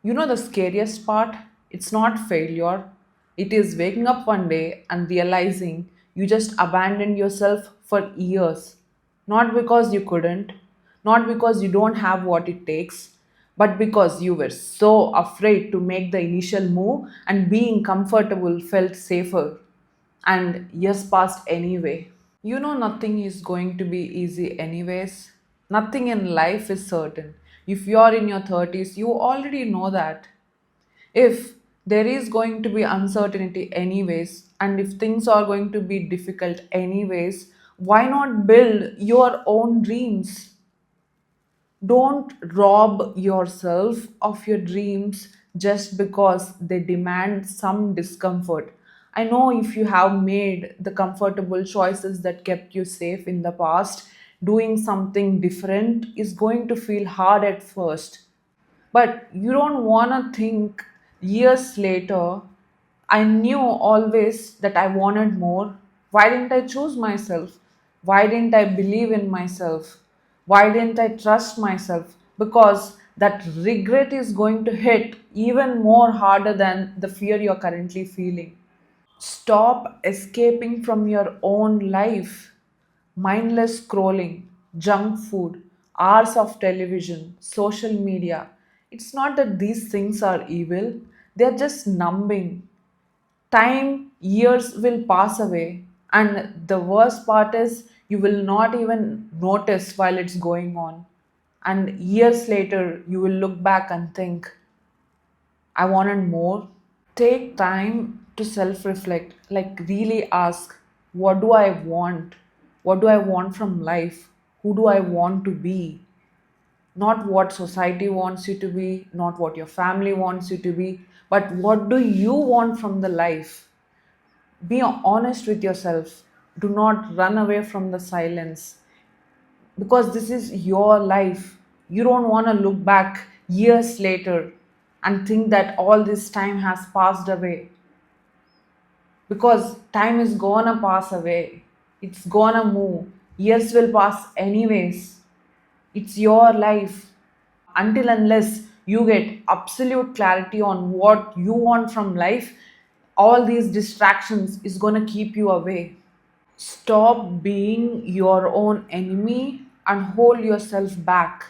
You know the scariest part? It's not failure. It is waking up one day and realizing you just abandoned yourself for years. Not because you couldn't, not because you don't have what it takes, but because you were so afraid to make the initial move and being comfortable felt safer. And years passed anyway. You know, nothing is going to be easy, anyways. Nothing in life is certain. If you're in your 30s, you already know that. If there is going to be uncertainty, anyways, and if things are going to be difficult, anyways, why not build your own dreams? Don't rob yourself of your dreams just because they demand some discomfort. I know if you have made the comfortable choices that kept you safe in the past, doing something different is going to feel hard at first. But you don't want to think years later, I knew always that I wanted more. Why didn't I choose myself? Why didn't I believe in myself? Why didn't I trust myself? Because that regret is going to hit even more harder than the fear you're currently feeling. Stop escaping from your own life. Mindless scrolling, junk food, hours of television, social media. It's not that these things are evil, they're just numbing. Time, years will pass away, and the worst part is you will not even notice while it's going on. And years later, you will look back and think, I wanted more. Take time to self reflect, like really ask, what do I want? What do I want from life? Who do I want to be? Not what society wants you to be, not what your family wants you to be, but what do you want from the life? Be honest with yourself. Do not run away from the silence because this is your life. You don't want to look back years later and think that all this time has passed away, because time is gonna pass away. It's gonna move. Years will pass anyways. It's your life. Until unless you get absolute clarity on what you want from life, all these distractions is gonna keep you away. Stop being your own enemy and hold yourself back.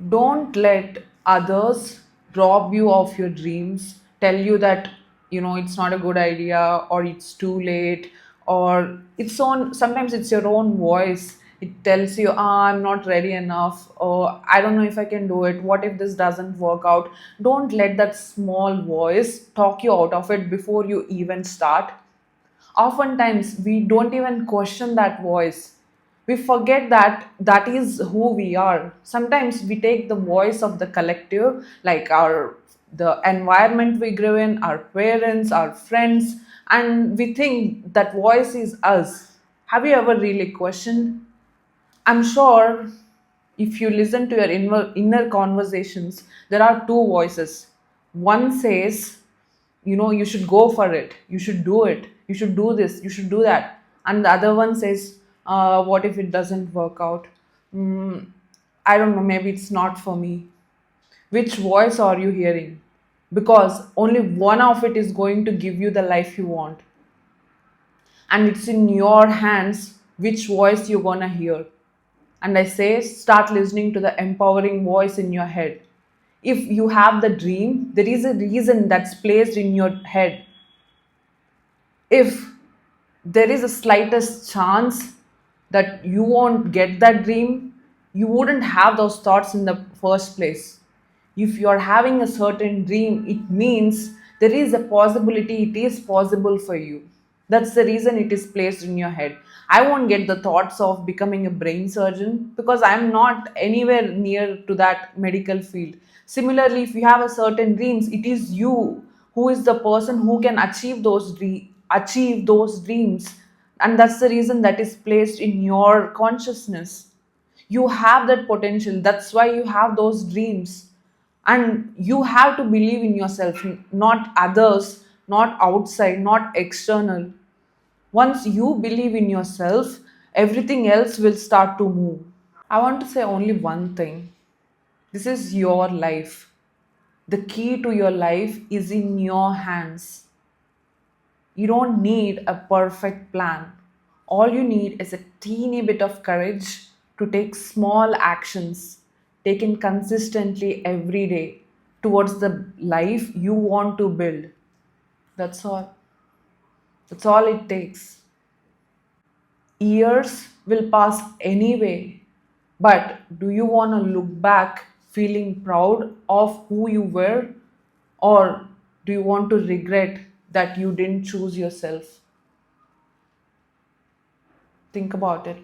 Don't let others rob you of your dreams, tell you that it's not a good idea, or it's too late, or it's on sometimes it's your own voice. It tells you, I'm not ready enough, or I don't know if I can do it, what if this doesn't work out. Don't let that small voice talk you out of it before you even start. Oftentimes we don't even question that voice. We forget that that is who we are. Sometimes we take the voice of the collective, like our the environment we grew in, our parents, our friends, and we think that voice is us. Have you ever really questioned? I'm sure if you listen to your inner conversations, there are two voices. One says, you should go for it, you should do it, you should do this, you should do that. And the other one says, what if it doesn't work out? Mm, I don't know, maybe it's not for me. Which voice are you hearing? Because only one of it is going to give you the life you want. And it's in your hands which voice you're gonna hear. And I say, start listening to the empowering voice in your head. If you have the dream, there is a reason that's placed in your head. If there is a slightest chance that you won't get that dream, you wouldn't have those thoughts in the first place. If you're having a certain dream, it means there is a possibility it is possible for you. That's the reason it is placed in your head. I won't get the thoughts of becoming a brain surgeon because I'm not anywhere near to that medical field. Similarly, if you have a certain dreams, it is you who is the person who can achieve those dreams, and that's the reason that is placed in your consciousness. You have that potential, that's why you have those dreams. And you have to believe in yourself, not others, not outside, not external. Once you believe in yourself, everything else will start to move. I want to say only one thing: this is your life. The key to your life is in your hands. You don't need a perfect plan. All you need is a teeny bit of courage to take small actions taken consistently every day towards the life you want to build. That's all. That's all it takes. Years will pass anyway, but do you want to look back feeling proud of who you were, or do you want to regret that you didn't choose yourself? Think about it.